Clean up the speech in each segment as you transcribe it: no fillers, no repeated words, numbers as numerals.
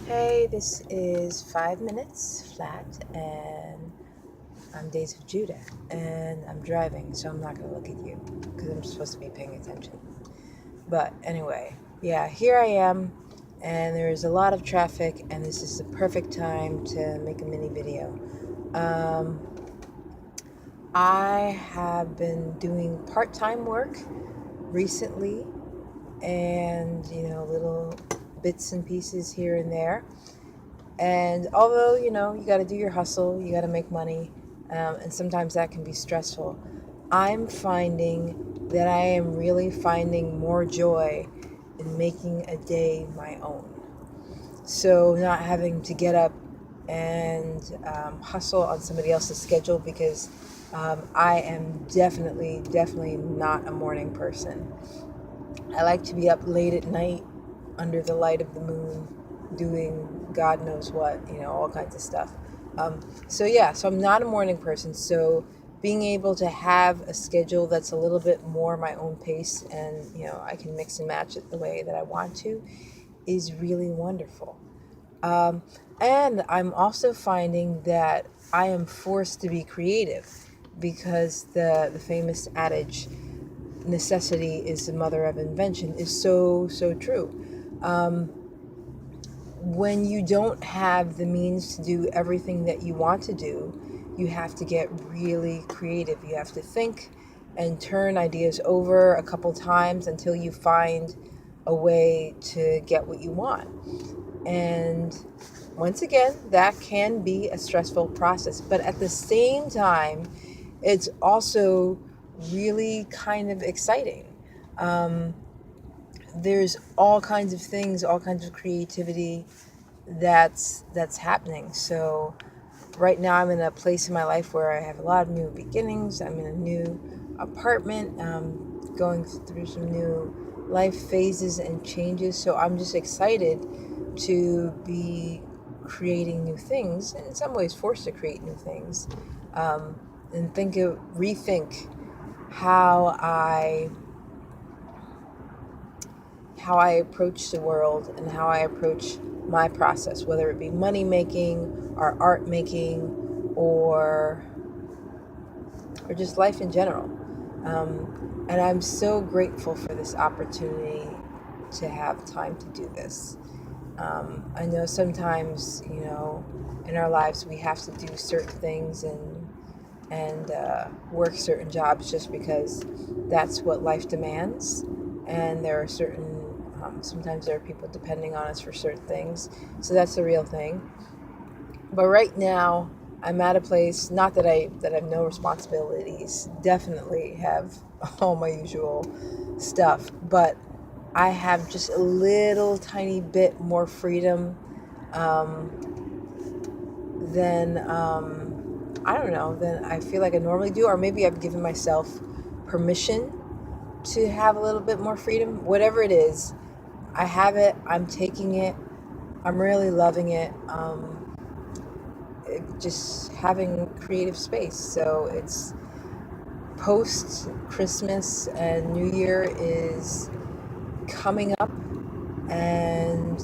Hey, this is 5 minutes flat, and I'm Days of Judah, and I'm driving, so I'm not going to look at you because I'm supposed to be paying attention. But anyway, yeah, here I am, and there's a lot of traffic, and this is the perfect time to make a mini video. Um, I have been doing part-time work recently, and little bits and pieces here and there. And although, you got to do your hustle, you got to make money, and sometimes that can be stressful, I'm finding that I am really finding more joy in making a day my own. So, not having to get up and hustle on somebody else's schedule because I am definitely not a morning person. I like to be up late at night under the light of the moon doing God knows what, all kinds of stuff. So I'm not a morning person. So being able to have a schedule that's a little bit more my own pace and, I can mix and match it the way that I want to is really wonderful. Um, and I'm also finding that I am forced to be creative because the famous adage, necessity is the mother of invention, is so true. Um, when you don't have the means to do everything that you want to do, you have to get really creative. You have to think and turn ideas over a couple times until you find a way to get what you want. And once again, that can be a stressful process, but at the same time, it's also really kind of exciting. Um, there's all kinds of things, all kinds of creativity that's happening. So right now, I'm in a place in my life where I have a lot of new beginnings. I'm in a new apartment, going through some new life phases and changes. So I'm just excited to be creating new things, and in some ways forced to create new things, um, and rethink how I approach the world and how I approach my process, whether it be money making or art making or just life in general. And I'm so grateful for this opportunity to have time to do this. I know sometimes, in our lives we have to do certain things and work certain jobs just because that's what life demands. And there are sometimes there are people depending on us for certain things. So that's the real thing. But right now, I'm at a place, not that I have no responsibilities, definitely have all my usual stuff, but I have just a little tiny bit more freedom um, than I don't know, than I feel like I normally do, or maybe I've given myself permission to have a little bit more freedom. Whatever it is, I have it. I'm taking it. I'm really loving it. Just having creative space. So it's post Christmas and New Year is coming up, and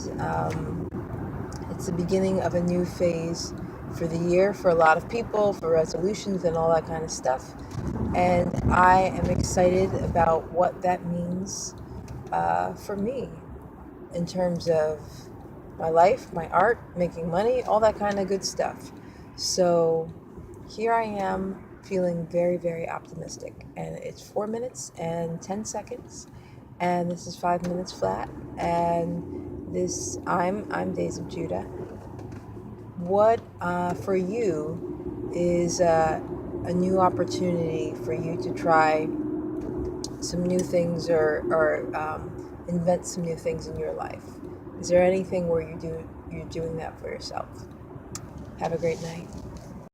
it's the beginning of a new phase for the year for a lot of people, for resolutions and all that kind of stuff. And I am excited about what that means for me in terms of my life, my art, making money, all that kind of good stuff. So here I am feeling very optimistic. And it's 4 minutes and 10 seconds. And this is 5 minutes flat. And I'm Days of Judah. What for you is a new opportunity for you to try some new things or invent some new things in your life? Is there anything where you're doing that for yourself? Have a great night.